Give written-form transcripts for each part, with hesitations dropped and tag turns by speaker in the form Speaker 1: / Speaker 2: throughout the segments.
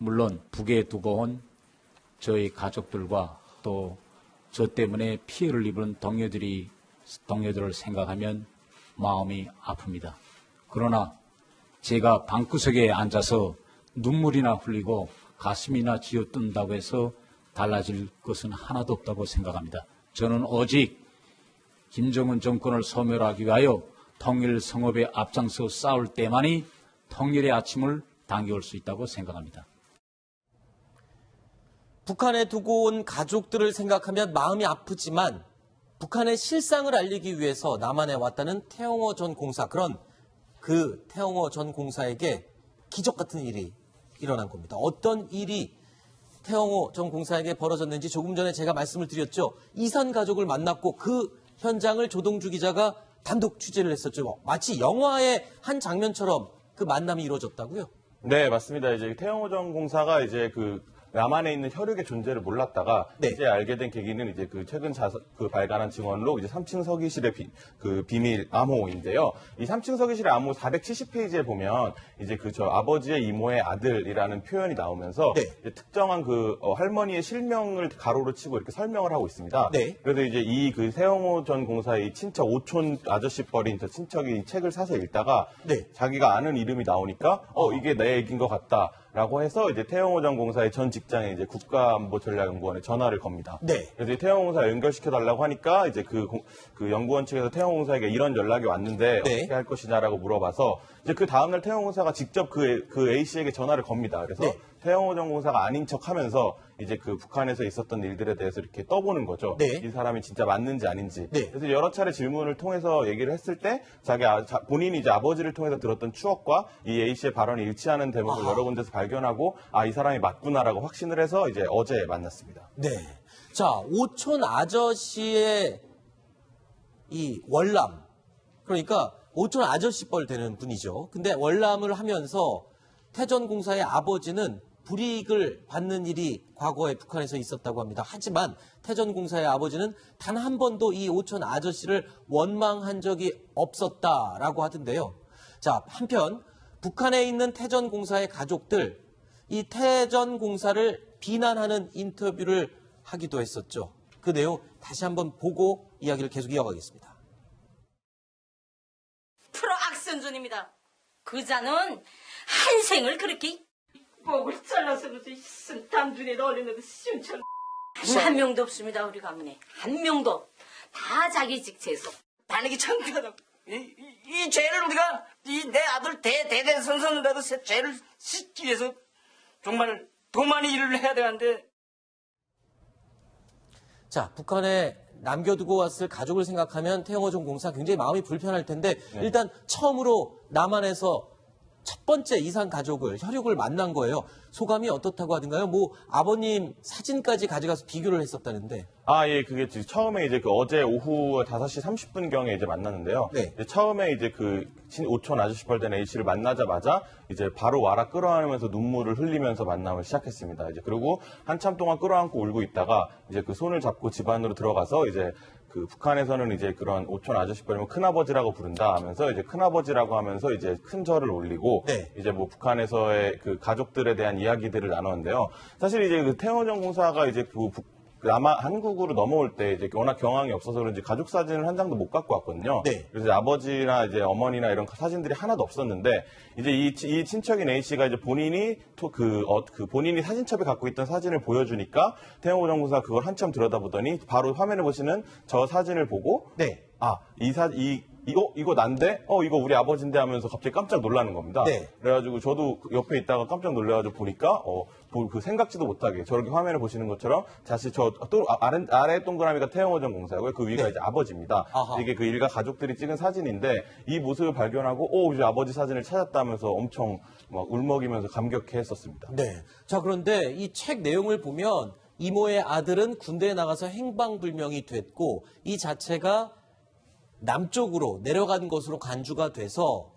Speaker 1: 물론 북에 두고 온 저희 가족들과 또 저 때문에 피해를 입은 동료들을 생각하면 마음이 아픕니다. 그러나 제가 방구석에 앉아서 눈물이나 흘리고 가슴이나 쥐어뜯는다고 해서 달라질 것은 하나도 없다고 생각합니다. 저는 오직 김정은 정권을 소멸하기 위하여 통일 성업에 앞장서 싸울 때만이 통일의 아침을 당겨올 수 있다고 생각합니다.
Speaker 2: 북한에 두고 온 가족들을 생각하면 마음이 아프지만 북한의 실상을 알리기 위해서 남한에 왔다는 태영호 전 공사, 그런 그 태영호 전 공사에게 기적 같은 일이 일어난 겁니다. 어떤 일이 태영호 전 공사에게 벌어졌는지 조금 전에 제가 말씀을 드렸죠. 이산 가족을 만났고 그 현장을 조동주 기자가 단독 취재를 했었죠. 마치 영화의 한 장면처럼 그 만남이 이루어졌다고요?
Speaker 3: 네, 맞습니다. 이제 태영호 전 공사가 이제 남한에 있는 혈육의 존재를 몰랐다가
Speaker 2: 네.
Speaker 3: 이제 알게 된 계기는 이제 최근 발간한 증언로 이제 3층 서기실의 비밀 암호인데요. 이 3층 서기실의 암호 470페이지에 보면 이제 저 아버지의 이모의 아들이라는 표현이 나오면서
Speaker 2: 네.
Speaker 3: 이제 특정한 할머니의 실명을 가로로 치고 이렇게 설명을 하고 있습니다.
Speaker 2: 네.
Speaker 3: 그래서 이제 태영호 전 공사의 친척 오촌 아저씨 뻘인 저 친척이 이 책을 사서 읽다가
Speaker 2: 네.
Speaker 3: 자기가 아는 이름이 나오니까 이게 내 얘기인 것 같다. 라고 해서 이제 태영호 전 공사의 전 직장에 이제 국가안보전략연구원에 전화를 겁니다.
Speaker 2: 네.
Speaker 3: 그래서 태영호 공사 연결시켜 달라고 하니까 이제 그 연구원 측에서 태영호 공사에게 이런 연락이 왔는데
Speaker 2: 네.
Speaker 3: 어떻게 할 것이냐라고 물어봐서 이제 그 다음날 태영호 공사가 직접 그 A 씨에게 전화를 겁니다. 그래서
Speaker 2: 네.
Speaker 3: 태영호 전 공사가 아닌 척하면서 이제 북한에서 있었던 일들에 대해서 이렇게 떠보는 거죠.
Speaker 2: 네.
Speaker 3: 이 사람이 진짜 맞는지 아닌지.
Speaker 2: 네.
Speaker 3: 그래서 여러 차례 질문을 통해서 얘기를 했을 때 본인이 이제 아버지를 통해서 들었던 추억과 이 A 씨의 발언이 일치하는 대목을 여러 군데서 발견하고 이 사람이 맞구나라고 확신을 해서 이제 어제 만났습니다.
Speaker 2: 네. 자, 오촌 아저씨의 이 월남, 그러니까 오촌 아저씨 뻘 되는 분이죠. 근데 월남을 하면서 태전공사의 아버지는 불이익을 받는 일이 과거에 북한에서 있었다고 합니다. 하지만 태전공사의 아버지는 단 한 번도 이 오촌 아저씨를 원망한 적이 없었다라고 하던데요. 자, 한편 북한에 있는 태전공사의 가족들, 이 태전공사를 비난하는 인터뷰를 하기도 했었죠. 그 내용 다시 한번 보고 이야기를 계속 이어가겠습니다.
Speaker 4: 프로 악선전입니다. 그자는 한 생을 그렇게 목을 잘라서 쓴땀 눈에 넣으려는 순천 한 명도 없습니다. 우리 가문에 한 명도. 다 자기 직체에서
Speaker 5: 반응이 창피하다고. 이 죄를 우리가 내 아들 대대손손이라도 죄를 씻기 위해서 정말 더 많이 일을 해야 되는데.
Speaker 2: 자, 북한에 남겨두고 왔을 가족을 생각하면 태영호 전 공사 굉장히 마음이 불편할 텐데 일단 처음으로 남한에서 첫 번째 이산 가족을, 혈육을 만난 거예요. 소감이 어떻다고 하던가요? 아버님 사진까지 가져가서 비교를 했었다는데.
Speaker 3: 예, 그게 처음에 이제 어제 오후 5시 30분경에 이제 만났는데요.
Speaker 2: 네.
Speaker 3: 이제 처음에 이제 오촌 아저씨 뻘된 A씨를 만나자마자 이제 바로 와라 끌어안으면서 눈물을 흘리면서 만남을 시작했습니다. 이제 그리고 한참 동안 끌어안고 울고 있다가 이제 손을 잡고 집 안으로 들어가서 이제 북한에서는 이제 그런 오촌 아저씨 뻘이면 큰아버지라고 부른다 하면서 이제 큰아버지라고 하면서 이제 큰 절을 올리고
Speaker 2: 네.
Speaker 3: 이제 북한에서의 가족들에 대한 이야기들을 나눴는데요. 사실 이제 태영호 전 공사가 이제 한국으로 넘어올 때 이제 워낙 경황이 없어서 그런지 가족 사진을 한 장도 못 갖고 왔거든요.
Speaker 2: 네.
Speaker 3: 그래서 아버지나 이제 어머니나 이런 사진들이 하나도 없었는데 이제 이 친척인 A 씨가 이제 본인이 본인이 사진첩에 갖고 있던 사진을 보여주니까 태영호 전 공사가 그걸 한참 들여다보더니 바로 화면에 보시는 저 사진을 보고
Speaker 2: 네.
Speaker 3: 이거 난데? 이거 우리 아버지인데 하면서 갑자기 깜짝 놀라는 겁니다.
Speaker 2: 네.
Speaker 3: 그래가지고 저도 옆에 있다가 깜짝 놀라가지고 보니까, 생각지도 못하게 저렇게 화면을 보시는 것처럼 자칫 아래 동그라미가 태영호 전 공사고요. 그 위가
Speaker 2: 네.
Speaker 3: 이제 아버지입니다.
Speaker 2: 아하.
Speaker 3: 이게 일가 가족들이 찍은 사진인데 이 모습을 발견하고, 이제 아버지 사진을 찾았다면서 엄청 막 울먹이면서 감격해 했었습니다.
Speaker 2: 네. 자, 그런데 이 책 내용을 보면 이모의 아들은 군대에 나가서 행방불명이 됐고 이 자체가 남쪽으로 내려간 것으로 간주가 돼서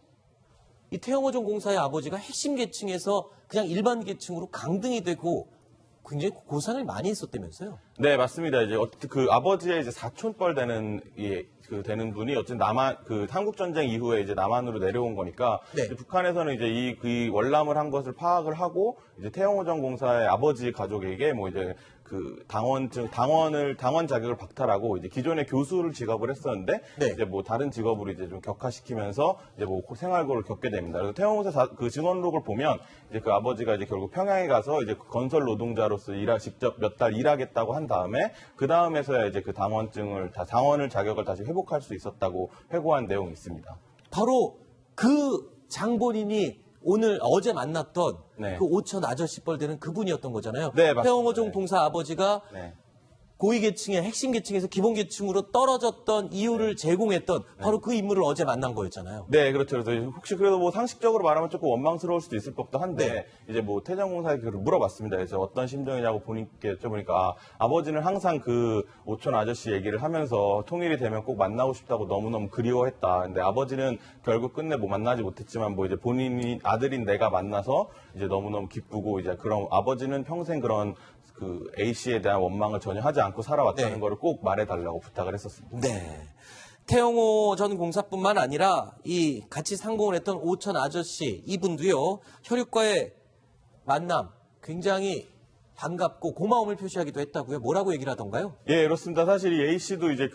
Speaker 2: 이 태영호 전 공사의 아버지가 핵심 계층에서 그냥 일반 계층으로 강등이 되고 굉장히 고산을 많이 했었다면서요?
Speaker 3: 네, 맞습니다. 이제 아버지의 이제 사촌뻘 되는 되는 분이 어쨌든 남한 한국 전쟁 이후에 이제 남한으로 내려온 거니까
Speaker 2: 네.
Speaker 3: 이제 북한에서는 이제 이 월남을 한 것을 파악을 하고 이제 태영호전 공사의 아버지 가족에게 뭐 이제 그 당원 자격을 박탈하고 이제 기존의 교수를 직업을 했었는데
Speaker 2: 네.
Speaker 3: 이제 뭐 다른 직업으로 이제 좀 격화시키면서 이제 뭐 생활고를 겪게 됩니다. 그래서 태영호사 그 증언록을 보면 이제 그 아버지가 이제 결국 평양에 가서 이제 건설 노동자로서 직접 몇 달 일하겠다고 한 다음에 그 다음에서야 이제 그 당원을 자격을 다시 회복할 수 있었다고 회고한 내용이 있습니다.
Speaker 2: 바로 그 장본인이 어제 만났던
Speaker 3: 네.
Speaker 2: 그 5천 아저씨뻘 되는 그분이었던 거잖아요.
Speaker 3: 네, 맞습니다.
Speaker 2: 태영호종
Speaker 3: 네.
Speaker 2: 공사 아버지가
Speaker 3: 네.
Speaker 2: 고위계층의 핵심 계층에서 기본계층으로 떨어졌던 이유를 제공했던 바로 그 인물을 어제 만난 거였잖아요.
Speaker 3: 네, 그렇죠. 그래서 혹시 그래도 뭐 상식적으로 말하면 조금 원망스러울 수도 있을 법도 한데,
Speaker 2: 네.
Speaker 3: 이제 뭐 태전공사에게 물어봤습니다. 그래서 어떤 심정이냐고 본인께 여쭤보니까, 아버지는 항상 그 오촌 아저씨 얘기를 하면서 통일이 되면 꼭 만나고 싶다고 너무너무 그리워했다. 근데 아버지는 결국 끝내 뭐 만나지 못했지만 뭐 이제 본인이 아들인 내가 만나서 이제 너무너무 기쁘고 이제 그런 아버지는 평생 그런 그 A씨에 대한 원망을 전혀 하지 않고 살아왔다는
Speaker 2: 네.
Speaker 3: 거를 꼭 말해달라고 부탁을 했었습니다.
Speaker 2: 네. 태영호 전 공사뿐만 아니라 이 같이 상봉을 했던 오천 아저씨 이분도요. 혈육과의 만남 굉장히 반갑고 고마움을 표시하기도 했다고요. 뭐라고 얘기를 하던가요?
Speaker 3: 예, 그렇습니다. 사실 이 A씨도 이제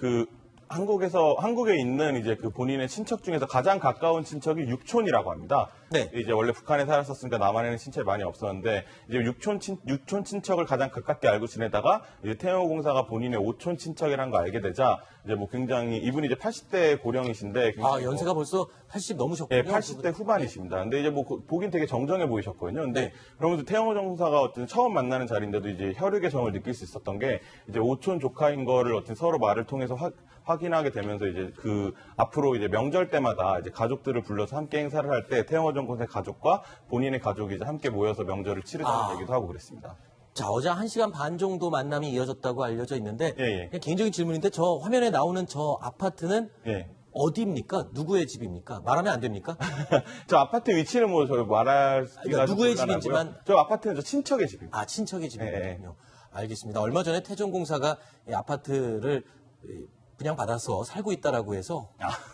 Speaker 3: 한국에 있는 이제 그 본인의 친척 중에서 가장 가까운 친척이 육촌이라고 합니다.
Speaker 2: 네.
Speaker 3: 이제 원래 북한에 살았었으니까 남한에는 친척이 많이 없었는데, 이제 육촌 친척을 가장 가깝게 알고 지내다가, 이제 태영호 공사가 본인의 오촌 친척이라는 걸 알게 되자, 이제 뭐 굉장히, 이분이 이제 80대 고령이신데, 굉장히
Speaker 2: 연세가 벌써 80 넘으셨군요.
Speaker 3: 예, 80대 후반이십니다. 근데 이제 뭐 보긴 되게 정정해 보이셨거든요. 근데
Speaker 2: 네.
Speaker 3: 그러면서 태영호 정사가 어떤 처음 만나는 자리인데도 이제 혈육의 정을 느낄 수 있었던 게, 이제 오촌 조카인 거를 어떤 서로 말을 통해서 확인하게 되면서 이제 그 앞으로 이제 명절 때마다 이제 가족들을 불러서 함께 행사를 할 때 태영호 정권의 가족과 본인의 가족이 이제 함께 모여서 명절을 치르자는 얘기도 하고 그랬습니다.
Speaker 2: 자, 어제 1시간 반 정도 만남이 이어졌다고 알려져 있는데
Speaker 3: 예.
Speaker 2: 그냥 개인적인 질문인데 저 화면에 나오는 저 아파트는
Speaker 3: 예.
Speaker 2: 어디입니까? 누구의 집입니까? 말하면 안 됩니까?
Speaker 3: 저 아파트 위치는 뭐 저희 말하기가
Speaker 2: 그러니까 누구의
Speaker 3: 좀 곤란하고요.
Speaker 2: 집인지만-
Speaker 3: 저 아파트는 저 친척의 집입니다.
Speaker 2: 친척의 집이군요.
Speaker 3: 예.
Speaker 2: 알겠습니다. 얼마 전에 태전공사가 이 아파트를 분양받아서 살고 있다라고 해서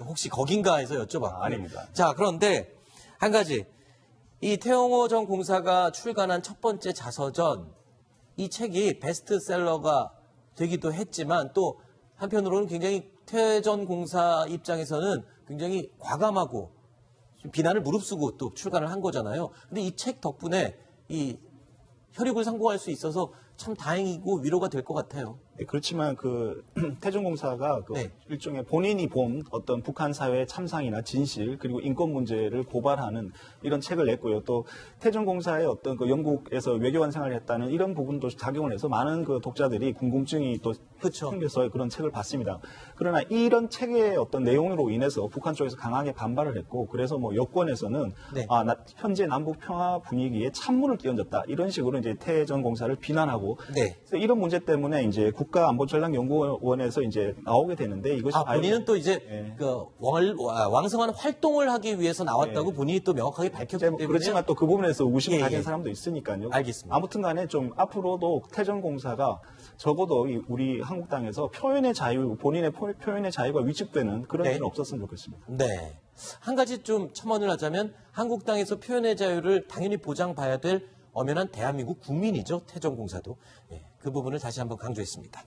Speaker 2: 혹시 거긴가 해서 여쭤봤고요.
Speaker 3: 아닙니다.
Speaker 2: 자, 그런데 한 가지. 이 태영호 전 공사가 출간한 첫 번째 자서전 이 책이 베스트셀러가 되기도 했지만 또 한편으로는 굉장히 태전 공사 입장에서는 굉장히 과감하고 비난을 무릅쓰고 또 출간을 한 거잖아요. 근데 이 책 덕분에 이 혈육을 상봉할 수 있어서 참 다행이고 위로가 될 것 같아요.
Speaker 6: 네, 그렇지만 그 태종공사가
Speaker 2: 네.
Speaker 6: 일종의 본인이 본 어떤 북한 사회의 참상이나 진실 그리고 인권 문제를 고발하는 이런 책을 냈고요. 또 태종공사의 어떤 그 영국에서 외교관 생활을 했다는 이런 부분도 작용을 해서 많은 그 독자들이 궁금증이 또
Speaker 2: 그렇죠.
Speaker 6: 생겨서 그런 책을 봤습니다. 그러나 이런 책의 어떤 내용으로 인해서 북한 쪽에서 강하게 반발을 했고 그래서 뭐 여권에서는
Speaker 2: 네.
Speaker 6: 현재 남북 평화 분위기에 찬물을 끼얹었다 이런 식으로 이제 태전공사를 비난하고
Speaker 2: 네.
Speaker 6: 그래서 이런 문제 때문에 이제 국가안보전략연구원에서 이제 나오게 되는데 이것이
Speaker 2: 본인은 또 이제
Speaker 6: 예.
Speaker 2: 그 왕성한 활동을 하기 위해서 나왔다고 본인이 또 명확하게 밝혔기 때문에
Speaker 6: 그렇지만 또 그 부분에서 의심을
Speaker 2: 예,
Speaker 6: 가진
Speaker 2: 예.
Speaker 6: 사람도 있으니까요.
Speaker 2: 알겠습니다.
Speaker 6: 아무튼 간에 좀 앞으로도 태전공사가 적어도 우리 한국 땅에서 표현의 자유, 본인의 표현의 자유가 위축되는 그런
Speaker 2: 네.
Speaker 6: 일은 없었으면 좋겠습니다.
Speaker 2: 네. 한 가지 좀 첨언을 하자면 한국 땅에서 표현의 자유를 당연히 보장받아야 될 엄연한 대한민국 국민이죠. 태전공사도. 예, 그 부분을 다시 한번 강조했습니다.